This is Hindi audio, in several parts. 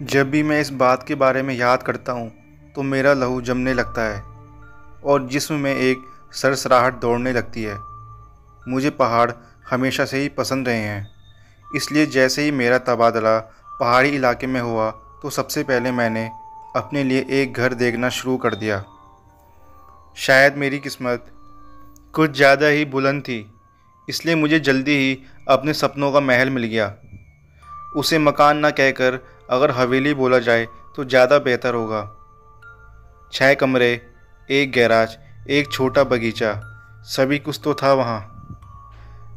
जब भी मैं इस बात के बारे में याद करता हूँ तो मेरा लहू जमने लगता है और जिस्म में एक सरसराहट दौड़ने लगती है। मुझे पहाड़ हमेशा से ही पसंद रहे हैं, इसलिए जैसे ही मेरा तबादला पहाड़ी इलाके में हुआ तो सबसे पहले मैंने अपने लिए एक घर देखना शुरू कर दिया। शायद मेरी किस्मत कुछ ज़्यादा ही बुलंद थी, इसलिए मुझे जल्दी ही अपने सपनों का महल मिल गया। उसे मकान ना कहकर अगर हवेली बोला जाए तो ज़्यादा बेहतर होगा। 6 कमरे, एक गैराज, एक छोटा बगीचा, सभी कुछ तो था वहाँ।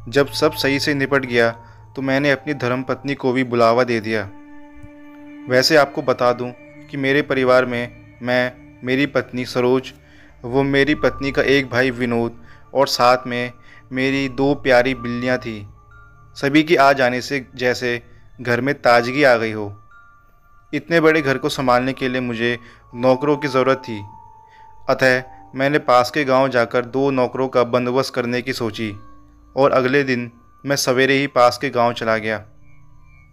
जब सब सही से निपट गया तो मैंने अपनी धर्मपत्नी को भी बुलावा दे दिया। वैसे आपको बता दूं कि मेरे परिवार में मैं, मेरी पत्नी सरोज, वो मेरी पत्नी का एक भाई विनोद और साथ में मेरी 2 प्यारी बिल्लियाँ थीं। सभी की आ जाने से जैसे घर में ताजगी आ गई हो। इतने बड़े घर को संभालने के लिए मुझे नौकरों की ज़रूरत थी, अतः मैंने पास के गांव जाकर 2 नौकरों का बंदोबस्त करने की सोची और अगले दिन मैं सवेरे ही पास के गांव चला गया।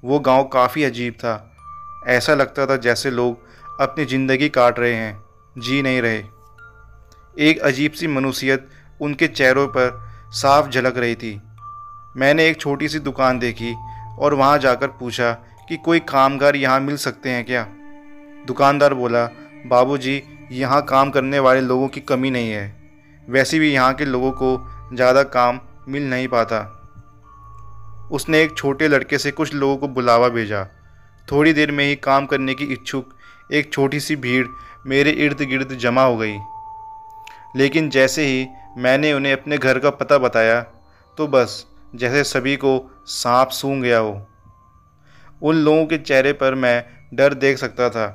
वो गांव काफ़ी अजीब था। ऐसा लगता था जैसे लोग अपनी ज़िंदगी काट रहे हैं, जी नहीं रहे। एक अजीब सी मनुसियत उनके चेहरों पर साफ झलक रही थी। मैंने एक छोटी सी दुकान देखी और वहां जाकर पूछा कि कोई कामगार यहाँ मिल सकते हैं क्या। दुकानदार बोला, बाबूजी, यहाँ काम करने वाले लोगों की कमी नहीं है, वैसे भी यहाँ के लोगों को ज़्यादा काम मिल नहीं पाता। उसने एक छोटे लड़के से कुछ लोगों को बुलावा भेजा। थोड़ी देर में ही काम करने की इच्छुक एक छोटी सी भीड़ मेरे इर्द गिर्द जमा हो गई। लेकिन जैसे ही मैंने उन्हें अपने घर का पता बताया तो बस जैसे सभी को सांप सूंघ गया हो। उन लोगों के चेहरे पर मैं डर देख सकता था।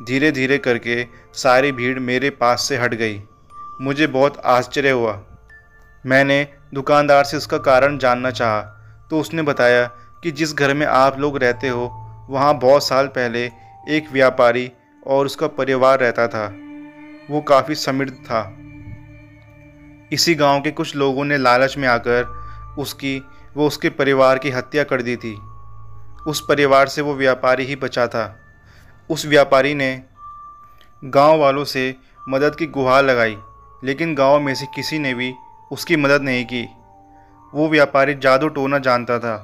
धीरे धीरे करके सारी भीड़ मेरे पास से हट गई। मुझे बहुत आश्चर्य हुआ। मैंने दुकानदार से इसका कारण जानना चाहा तो उसने बताया कि जिस घर में आप लोग रहते हो वहाँ बहुत साल पहले एक व्यापारी और उसका परिवार रहता था। वो काफ़ी समृद्ध था। इसी गांव के कुछ लोगों ने लालच में आकर उसके परिवार की हत्या कर दी थी। उस परिवार से वो व्यापारी ही बचा था। उस व्यापारी ने गांव वालों से मदद की गुहार लगाई, लेकिन गांव में से किसी ने भी उसकी मदद नहीं की। वो व्यापारी जादू टोना जानता था।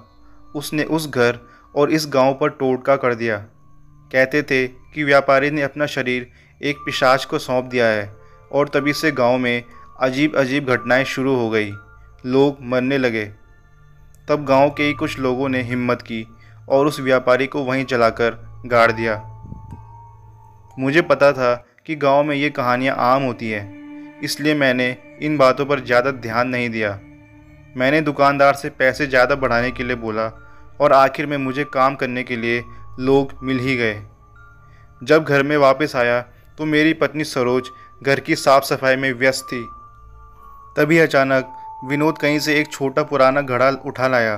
उसने उस घर और इस गांव पर टोटका कर दिया। कहते थे कि व्यापारी ने अपना शरीर एक पिशाच को सौंप दिया है और तभी से गांव में अजीब अजीब घटनाएं शुरू हो गई। लोग मरने लगे। तब गांव के ही कुछ लोगों ने हिम्मत की और उस व्यापारी को वहीं जलाकर गाड़ दिया। मुझे पता था कि गांव में ये कहानियां आम होती हैं, इसलिए मैंने इन बातों पर ज़्यादा ध्यान नहीं दिया। मैंने दुकानदार से पैसे ज़्यादा बढ़ाने के लिए बोला और आखिर में मुझे काम करने के लिए लोग मिल ही गए। जब घर में वापस आया तो मेरी पत्नी सरोज घर की साफ सफाई में व्यस्त थी। तभी अचानक विनोद कहीं से एक छोटा पुराना घड़ा उठा लाया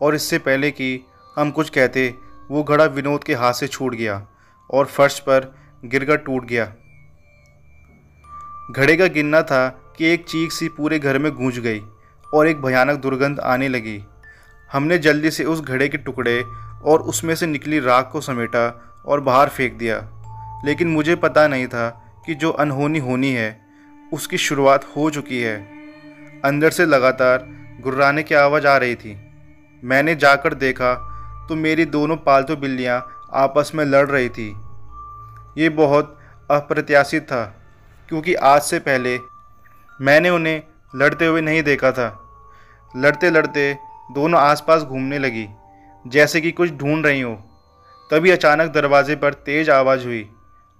और इससे पहले कि हम कुछ कहते वो घड़ा विनोद के हाथ से छूट गया और फर्श पर गिरकर टूट गया। घड़े का गिरना था कि एक चीख सी पूरे घर में गूंज गई और एक भयानक दुर्गंध आने लगी। हमने जल्दी से उस घड़े के टुकड़े और उसमें से निकली राख को समेटा और बाहर फेंक दिया। लेकिन मुझे पता नहीं था कि जो अनहोनी होनी है उसकी शुरुआत हो चुकी है। अंदर से लगातार गुर्राने की आवाज़ आ रही थी। मैंने जाकर देखा तो मेरी दोनों पालतू बिल्लियां आपस में लड़ रही थी। ये बहुत अप्रत्याशित था क्योंकि आज से पहले मैंने उन्हें लड़ते हुए नहीं देखा था। लड़ते लड़ते दोनों आसपास घूमने लगी जैसे कि कुछ ढूंढ रही हो। तभी अचानक दरवाजे पर तेज़ आवाज़ हुई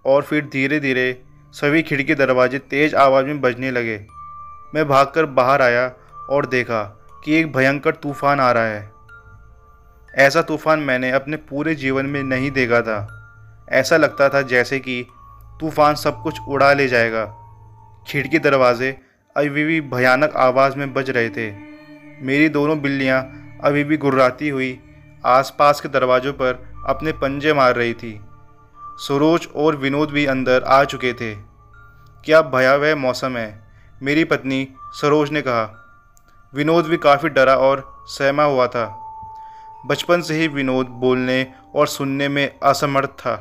और फिर धीरे धीरे सभी खिड़की दरवाजे तेज़ आवाज़ में बजने लगे। मैं भागकर बाहर आया और देखा कि एक भयंकर तूफान आ रहा है। ऐसा तूफान मैंने अपने पूरे जीवन में नहीं देखा था। ऐसा लगता था जैसे कि तूफान सब कुछ उड़ा ले जाएगा। खिड़की दरवाजे अभी भी भयानक आवाज़ में बज रहे थे। मेरी दोनों बिल्लियां अभी भी गुर्राती हुई आसपास के दरवाज़ों पर अपने पंजे मार रही थी। सरोज और विनोद भी अंदर आ चुके थे। क्या भयावह मौसम है, मेरी पत्नी सरोज ने कहा। विनोद भी काफ़ी डरा और सहमा हुआ था। बचपन से ही विनोद बोलने और सुनने में असमर्थ था।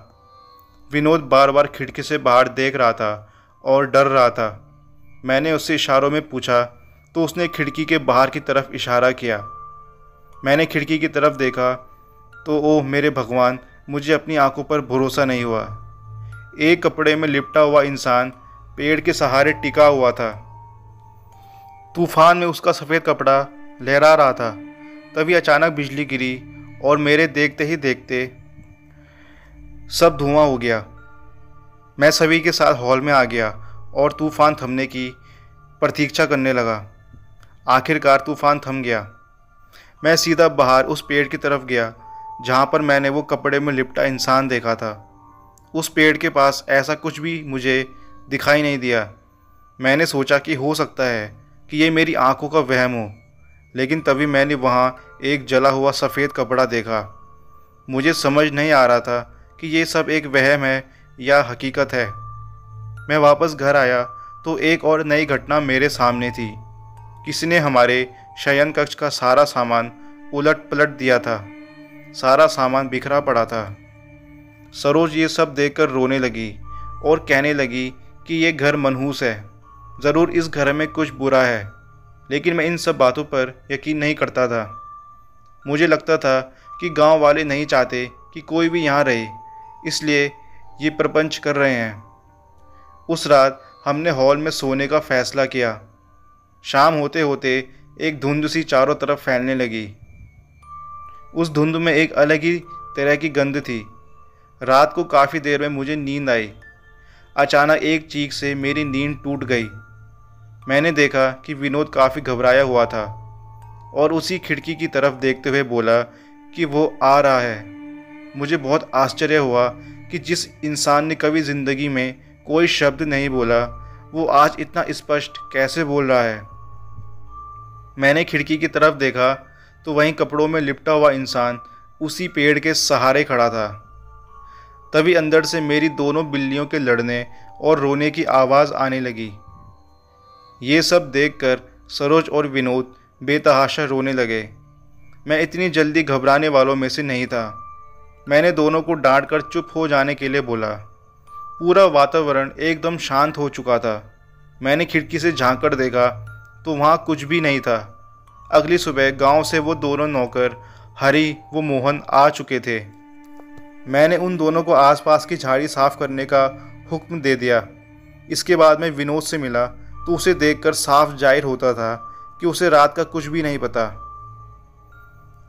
विनोद बार बार खिड़की से बाहर देख रहा था और डर रहा था। मैंने उससे इशारों में पूछा तो उसने खिड़की के बाहर की तरफ इशारा किया। मैंने खिड़की की तरफ देखा तो ओह मेरे भगवान, मुझे अपनी आंखों पर भरोसा नहीं हुआ। एक कपड़े में लिपटा हुआ इंसान पेड़ के सहारे टिका हुआ था। तूफान में उसका सफ़ेद कपड़ा लहरा रहा था। तभी अचानक बिजली गिरी और मेरे देखते ही देखते सब धुआं हो गया। मैं सभी के साथ हॉल में आ गया और तूफान थमने की प्रतीक्षा करने लगा। आखिरकार तूफान थम गया। मैं सीधा बाहर उस पेड़ की तरफ गया जहाँ पर मैंने वो कपड़े में लिपटा इंसान देखा था। उस पेड़ के पास ऐसा कुछ भी मुझे दिखाई नहीं दिया। मैंने सोचा कि हो सकता है कि ये मेरी आंखों का वहम हो, लेकिन तभी मैंने वहाँ एक जला हुआ सफ़ेद कपड़ा देखा। मुझे समझ नहीं आ रहा था कि ये सब एक वहम है या हकीकत है। मैं वापस घर आया तो एक और नई घटना मेरे सामने थी। किसी ने हमारे शयन कक्ष का सारा सामान उलट पलट दिया था। सारा सामान बिखरा पड़ा था। सरोज ये सब देखकर रोने लगी और कहने लगी कि ये घर मनहूस है, ज़रूर इस घर में कुछ बुरा है। लेकिन मैं इन सब बातों पर यकीन नहीं करता था। मुझे लगता था कि गांव वाले नहीं चाहते कि कोई भी यहाँ रहे, इसलिए ये प्रपंच कर रहे हैं। उस रात हमने हॉल में सोने का फैसला किया। शाम होते होते एक धुंध सी चारों तरफ फैलने लगी। उस धुंध में एक अलग ही तरह की गंध थी। रात को काफ़ी देर में मुझे नींद आई। अचानक एक चीख से मेरी नींद टूट गई। मैंने देखा कि विनोद काफ़ी घबराया हुआ था और उसी खिड़की की तरफ देखते हुए बोला कि वो आ रहा है। मुझे बहुत आश्चर्य हुआ कि जिस इंसान ने कभी ज़िंदगी में कोई शब्द नहीं बोला, वो आज इतना स्पष्ट कैसे बोल रहा है। मैंने खिड़की की तरफ देखा तो वहीं कपड़ों में लिपटा हुआ इंसान उसी पेड़ के सहारे खड़ा था। तभी अंदर से मेरी दोनों बिल्लियों के लड़ने और रोने की आवाज़ आने लगी। ये सब देखकर सरोज और विनोद बेतहाशा रोने लगे। मैं इतनी जल्दी घबराने वालों में से नहीं था। मैंने दोनों को डांट कर चुप हो जाने के लिए बोला। पूरा वातावरण एकदम शांत हो चुका था। मैंने खिड़की से झांक कर देखा तो वहाँ कुछ भी नहीं था। अगली सुबह गांव से वो दोनों नौकर हरी व मोहन आ चुके थे। मैंने उन दोनों को आसपास की झाड़ी साफ करने का हुक्म दे दिया। इसके बाद मैं विनोद से मिला तो उसे देखकर साफ जाहिर होता था कि उसे रात का कुछ भी नहीं पता।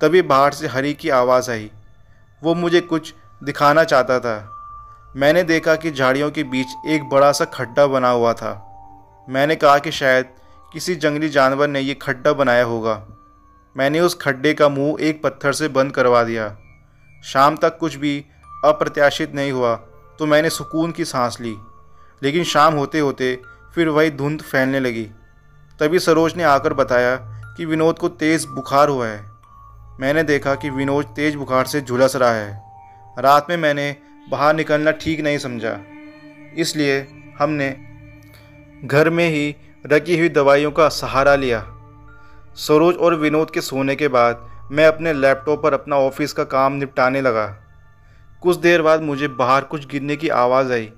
तभी बाहर से हरी की आवाज़ आई। वो मुझे कुछ दिखाना चाहता था। मैंने देखा कि झाड़ियों के बीच एक बड़ा सा खड्डा बना हुआ था। मैंने कहा कि शायद किसी जंगली जानवर ने ये खड्डा बनाया होगा। मैंने उस खड्डे का मुंह एक पत्थर से बंद करवा दिया। शाम तक कुछ भी अप्रत्याशित नहीं हुआ तो मैंने सुकून की सांस ली। लेकिन शाम होते होते फिर वही धुंध फैलने लगी। तभी सरोज ने आकर बताया कि विनोद को तेज़ बुखार हुआ है। मैंने देखा कि विनोद तेज़ बुखार से झुलस रहा है। रात में मैंने बाहर निकलना ठीक नहीं समझा, इसलिए हमने घर में ही रखी हुई दवाइयों का सहारा लिया। सरोज और विनोद के सोने के बाद मैं अपने लैपटॉप पर अपना ऑफिस का काम निपटाने लगा। कुछ देर बाद मुझे बाहर कुछ गिरने की आवाज़ आई।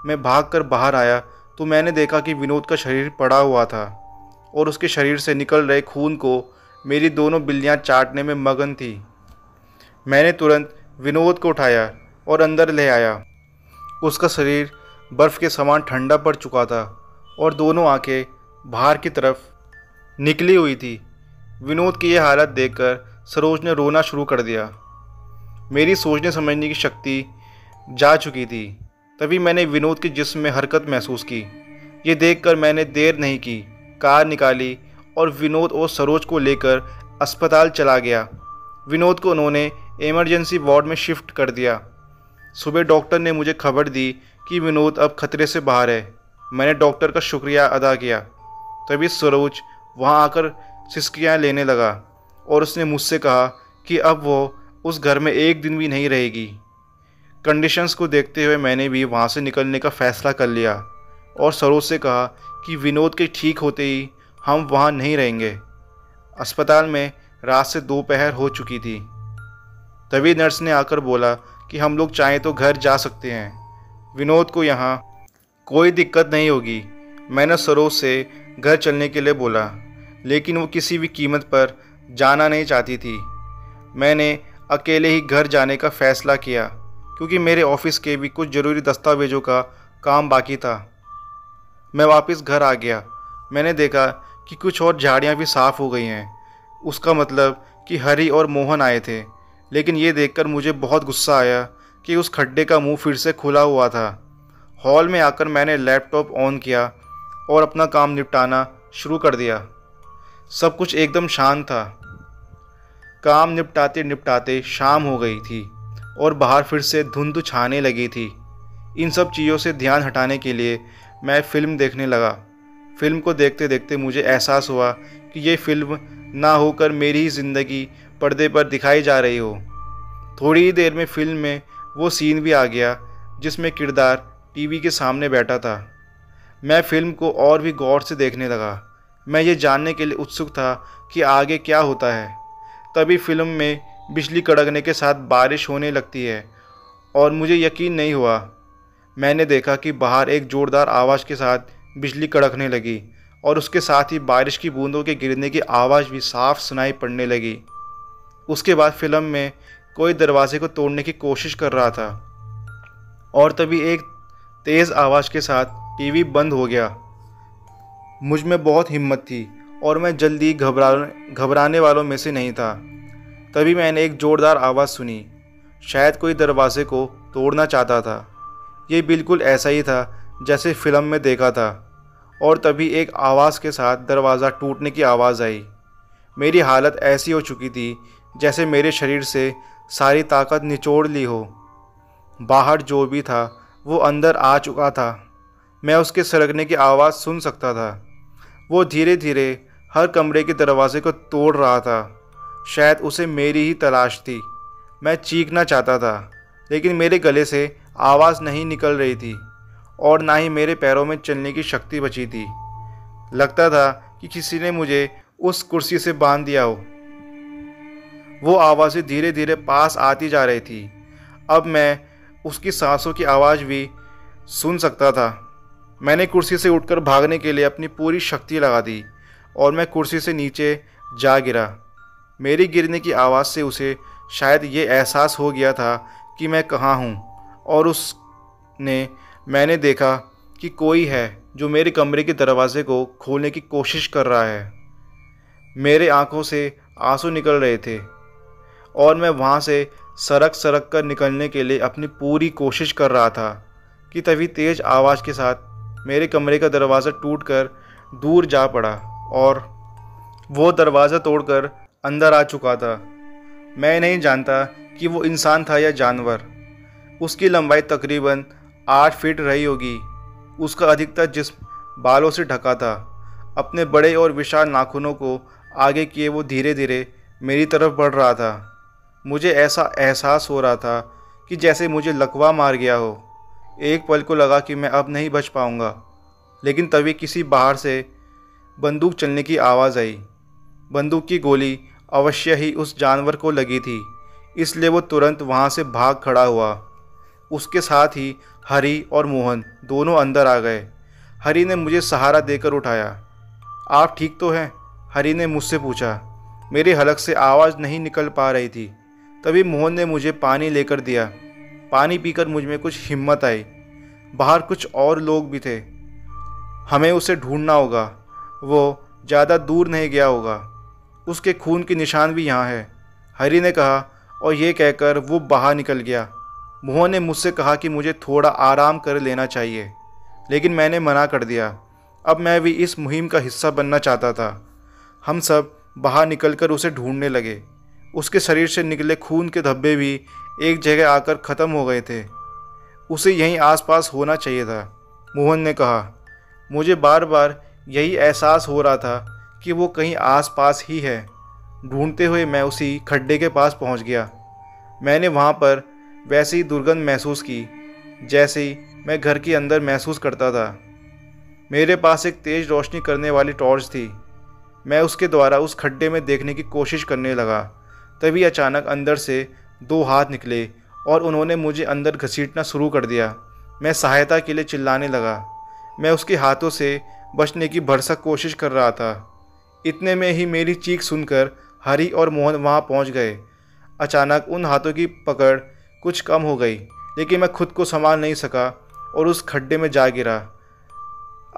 मैं भागकर बाहर आया तो मैंने देखा कि विनोद का शरीर पड़ा हुआ था और उसके शरीर से निकल रहे खून को मेरी दोनों बिल्लियां चाटने में मगन थी। मैंने तुरंत विनोद को उठाया और अंदर ले आया। उसका शरीर बर्फ़ के समान ठंडा पड़ चुका था और दोनों आंखें बाहर की तरफ निकली हुई थी। विनोद की यह हालत देखकर सरोज ने रोना शुरू कर दिया। मेरी सोचने समझने की शक्ति जा चुकी थी। तभी मैंने विनोद के जिस्म में हरकत महसूस की। ये देखकर मैंने देर नहीं की, कार निकाली और विनोद और सरोज को लेकर अस्पताल चला गया। विनोद को उन्होंने इमरजेंसी वार्ड में शिफ्ट कर दिया। सुबह डॉक्टर ने मुझे खबर दी कि विनोद अब खतरे से बाहर है। मैंने डॉक्टर का शुक्रिया अदा किया। तभी सरोज वहाँ आकर सिसकियाँ लेने लगा और उसने मुझसे कहा कि अब वो उस घर में एक दिन भी नहीं रहेगी। कंडीशंस को देखते हुए मैंने भी वहाँ से निकलने का फ़ैसला कर लिया और सरोज से कहा कि विनोद के ठीक होते ही हम वहाँ नहीं रहेंगे। अस्पताल में रात से दोपहर हो चुकी थी। तभी नर्स ने आकर बोला कि हम लोग चाहें तो घर जा सकते हैं, विनोद को यहाँ कोई दिक्कत नहीं होगी। मैंने सरोज से घर चलने के लिए बोला, लेकिन वो किसी भी कीमत पर जाना नहीं चाहती थी। मैंने अकेले ही घर जाने का फ़ैसला किया, क्योंकि मेरे ऑफिस के भी कुछ ज़रूरी दस्तावेज़ों का काम बाकी था। मैं वापस घर आ गया। मैंने देखा कि कुछ और झाड़ियाँ भी साफ़ हो गई हैं। उसका मतलब कि हरी और मोहन आए थे। लेकिन ये देखकर मुझे बहुत गुस्सा आया कि उस खड्डे का मुंह फिर से खुला हुआ था। हॉल में आकर मैंने लैपटॉप ऑन किया और अपना काम निपटाना शुरू कर दिया। सब कुछ एकदम शांत था। काम निपटाते निपटाते शाम हो गई थी और बाहर फिर से धुंध छाने लगी थी। इन सब चीज़ों से ध्यान हटाने के लिए मैं फ़िल्म देखने लगा। फ़िल्म को देखते देखते मुझे एहसास हुआ कि ये फ़िल्म ना होकर मेरी ही ज़िंदगी पर्दे पर दिखाई जा रही हो। थोड़ी ही देर में फ़िल्म में वो सीन भी आ गया जिसमें किरदार टीवी के सामने बैठा था। मैं फ़िल्म को और भी गौर से देखने लगा। मैं ये जानने के लिए उत्सुक था कि आगे क्या होता है। तभी फ़िल्म में बिजली कड़कने के साथ बारिश होने लगती है और मुझे यकीन नहीं हुआ। मैंने देखा कि बाहर एक ज़ोरदार आवाज़ के साथ बिजली कड़कने लगी और उसके साथ ही बारिश की बूंदों के गिरने की आवाज़ भी साफ सुनाई पड़ने लगी। उसके बाद फ़िल्म में कोई दरवाजे को तोड़ने की कोशिश कर रहा था और तभी एक तेज़ आवाज़ के साथ टीवी बंद हो गया। मुझ में बहुत हिम्मत थी और मैं जल्दी घबराने वालों में से नहीं था। तभी मैंने एक ज़ोरदार आवाज़ सुनी। शायद कोई दरवाजे को तोड़ना चाहता था। ये बिल्कुल ऐसा ही था जैसे फ़िल्म में देखा था। और तभी एक आवाज़ के साथ दरवाज़ा टूटने की आवाज़ आई। मेरी हालत ऐसी हो चुकी थी जैसे मेरे शरीर से सारी ताकत निचोड़ ली हो। बाहर जो भी था वो अंदर आ चुका था। मैं उसके सरकने की आवाज़ सुन सकता था। वो धीरे धीरे हर कमरे के दरवाजे को तोड़ रहा था। शायद उसे मेरी ही तलाश थी। मैं चीखना चाहता था, लेकिन मेरे गले से आवाज़ नहीं निकल रही थी और ना ही मेरे पैरों में चलने की शक्ति बची थी। लगता था कि किसी ने मुझे उस कुर्सी से बांध दिया हो। वो आवाज़ें धीरे धीरे पास आती जा रही थी। अब मैं उसकी सांसों की आवाज़ भी सुन सकता था। मैंने कुर्सी से उठकर भागने के लिए अपनी पूरी शक्ति लगा दी और मैं कुर्सी से नीचे जा गिरा। मेरी गिरने की आवाज़ से उसे शायद ये एहसास हो गया था कि मैं कहाँ हूँ और मैंने देखा कि कोई है जो मेरे कमरे के दरवाजे को खोलने की कोशिश कर रहा है। मेरे आंखों से आंसू निकल रहे थे और मैं वहाँ से सरक कर निकलने के लिए अपनी पूरी कोशिश कर रहा था कि तभी तेज़ आवाज़ के साथ मेरे कमरे का दरवाज़ा टूटकर दूर जा पड़ा और वो दरवाज़ा तोड़कर अंदर आ चुका था। मैं नहीं जानता कि वो इंसान था या जानवर। उसकी लंबाई तकरीबन 8 फीट रही होगी। उसका अधिकतर जिस्म बालों से ढका था। अपने बड़े और विशाल नाखूनों को आगे किए वो धीरे धीरे मेरी तरफ बढ़ रहा था। मुझे ऐसा एहसास हो रहा था कि जैसे मुझे लकवा मार गया हो। एक पल को लगा कि मैं अब नहीं बच पाऊंगा, लेकिन तभी किसी बाहर से बंदूक चलने की आवाज़ आई। बंदूक की गोली अवश्य ही उस जानवर को लगी थी, इसलिए वो तुरंत वहाँ से भाग खड़ा हुआ। उसके साथ ही हरी और मोहन दोनों अंदर आ गए। हरी ने मुझे सहारा देकर उठाया। आप ठीक तो हैं? हरी ने मुझसे पूछा। मेरी हलक से आवाज़ नहीं निकल पा रही थी। तभी मोहन ने मुझे पानी लेकर दिया। पानी पीकर मुझ में कुछ हिम्मत आई। बाहर कुछ और लोग भी थे। हमें उसे ढूंढना होगा। वो ज़्यादा दूर नहीं गया होगा। उसके खून के निशान भी यहाँ है, हरी ने कहा और ये कहकर वो बाहर निकल गया। मोहन ने मुझसे कहा कि मुझे थोड़ा आराम कर लेना चाहिए, लेकिन मैंने मना कर दिया। अब मैं भी इस मुहिम का हिस्सा बनना चाहता था। हम सब बाहर निकलकर उसे ढूंढने लगे। उसके शरीर से निकले खून के धब्बे भी एक जगह आकर ख़त्म हो गए थे। उसे यहीं आसपास होना चाहिए था, मोहन ने कहा। मुझे बार बार यही एहसास हो रहा था कि वो कहीं आसपास ही है। ढूंढते हुए मैं उसी खड्डे के पास पहुंच गया। मैंने वहां पर वैसी ही दुर्गंध महसूस की जैसे ही मैं घर के अंदर महसूस करता था। मेरे पास एक तेज़ रोशनी करने वाली टॉर्च थी। मैं उसके द्वारा उस खड्डे में देखने की कोशिश करने लगा। तभी अचानक अंदर से 2 हाथ निकले और उन्होंने मुझे अंदर घसीटना शुरू कर दिया। मैं सहायता के लिए चिल्लाने लगा। मैं उसके हाथों से बचने की भरसक कोशिश कर रहा था। इतने में ही मेरी चीख सुनकर हरी और मोहन वहाँ पहुँच गए। अचानक उन हाथों की पकड़ कुछ कम हो गई, लेकिन मैं खुद को संभाल नहीं सका और उस खड्डे में जा गिरा।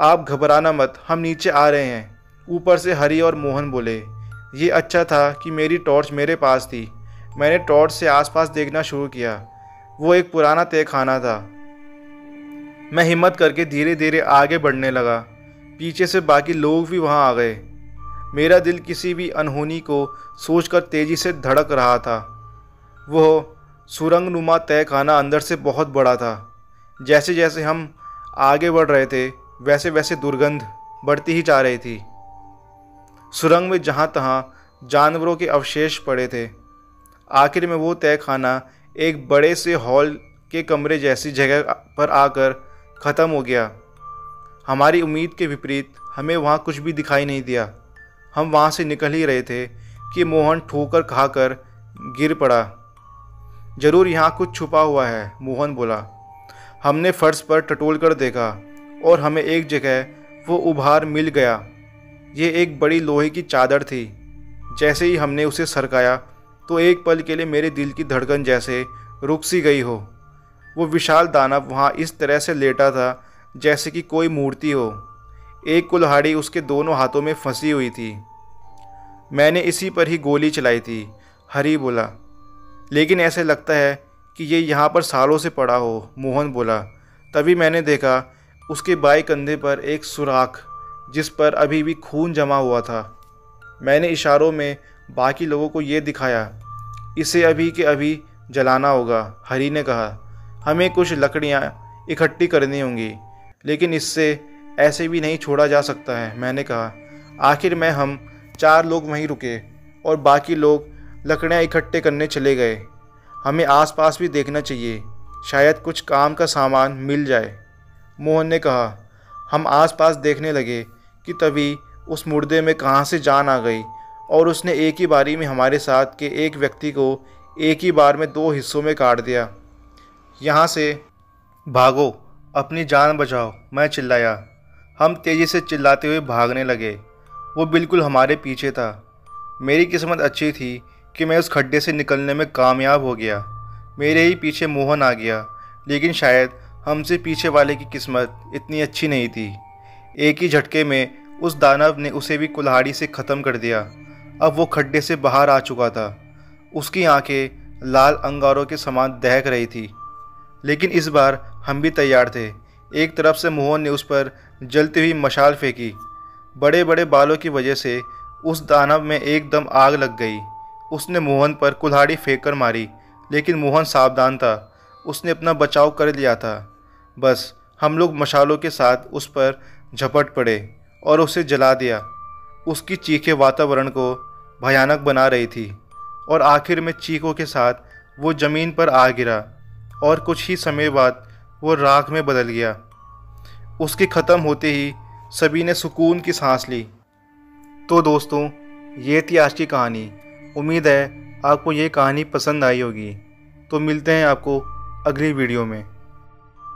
आप घबराना मत, हम नीचे आ रहे हैं, ऊपर से हरी और मोहन बोले। ये अच्छा था कि मेरी टॉर्च मेरे पास थी। मैंने टॉर्च से आसपास देखना शुरू किया। वो एक पुराना तहखाना था। मैं हिम्मत करके धीरे धीरे आगे बढ़ने लगा। पीछे से बाकी लोग भी वहाँ आ गए। मेरा दिल किसी भी अनहोनी को सोचकर तेजी से धड़क रहा था। वो सुरंगनुमा तहखाना अंदर से बहुत बड़ा था। जैसे जैसे हम आगे बढ़ रहे थे वैसे वैसे दुर्गंध बढ़ती ही जा रही थी। सुरंग में जहाँ तहाँ जानवरों के अवशेष पड़े थे। आखिर में वो तहखाना एक बड़े से हॉल के कमरे जैसी जगह पर आकर ख़त्म हो गया। हमारी उम्मीद के विपरीत हमें वहाँ कुछ भी दिखाई नहीं दिया। हम वहाँ से निकल ही रहे थे कि मोहन ठोकर खाकर गिर पड़ा। ज़रूर यहाँ कुछ छुपा हुआ है, मोहन बोला। हमने फर्श पर टटोल कर देखा और हमें एक जगह वो उभार मिल गया। ये एक बड़ी लोहे की चादर थी। जैसे ही हमने उसे सरकाया तो एक पल के लिए मेरे दिल की धड़कन जैसे रुक सी गई हो। वो विशाल दानव वहाँ इस तरह से लेटा था जैसे कि कोई मूर्ति हो। एक कुल्हाड़ी उसके दोनों हाथों में फंसी हुई थी। मैंने इसी पर ही गोली चलाई थी, हरी बोला। लेकिन ऐसे लगता है कि ये यहाँ पर सालों से पड़ा हो, मोहन बोला। तभी मैंने देखा उसके बाएं कंधे पर एक सुराख जिस पर अभी भी खून जमा हुआ था। मैंने इशारों में बाकी लोगों को ये दिखाया। इसे अभी के अभी जलाना होगा, हरी ने कहा। हमें कुछ लकड़ियाँ इकट्ठी करनी होंगी, लेकिन इससे ऐसे भी नहीं छोड़ा जा सकता है, मैंने कहा। आखिर में हम 4 लोग वहीं रुके और बाकी लोग लकड़ियाँ इकट्ठे करने चले गए। हमें आसपास भी देखना चाहिए, शायद कुछ काम का सामान मिल जाए, मोहन ने कहा। हम आसपास देखने लगे कि तभी उस मुर्दे में कहाँ से जान आ गई और उसने एक ही बारी में हमारे साथ के एक व्यक्ति को एक ही बार में 2 हिस्सों में काट दिया। यहाँ से भागो, अपनी जान बचाओ, मैं चिल्लाया। हम तेज़ी से चिल्लाते हुए भागने लगे। वो बिल्कुल हमारे पीछे था। मेरी किस्मत अच्छी थी कि मैं उस खड्डे से निकलने में कामयाब हो गया। मेरे ही पीछे मोहन आ गया, लेकिन शायद हमसे पीछे वाले की किस्मत इतनी अच्छी नहीं थी। एक ही झटके में उस दानव ने उसे भी कुल्हाड़ी से ख़त्म कर दिया। अब वो खड्डे से बाहर आ चुका था। उसकी आंखें लाल अंगारों के समान दहक रही थी। लेकिन इस बार हम भी तैयार थे। एक तरफ से मोहन ने उस पर जलती हुई मशाल फेंकी। बड़े बड़े बालों की वजह से उस दानव में एकदम आग लग गई। उसने मोहन पर कुल्हाड़ी फेंक कर मारी, लेकिन मोहन सावधान था। उसने अपना बचाव कर लिया था। बस हम लोग मशालों के साथ उस पर झपट पड़े और उसे जला दिया। उसकी चीखें वातावरण को भयानक बना रही थी और आखिर में चीखों के साथ वो ज़मीन पर आ गिरा और कुछ ही समय बाद वो राख में बदल गया। उसके ख़त्म होते ही सभी ने सुकून की सांस ली। तो दोस्तों, ये थी आज की कहानी। उम्मीद है आपको ये कहानी पसंद आई होगी। तो मिलते हैं आपको अगली वीडियो में।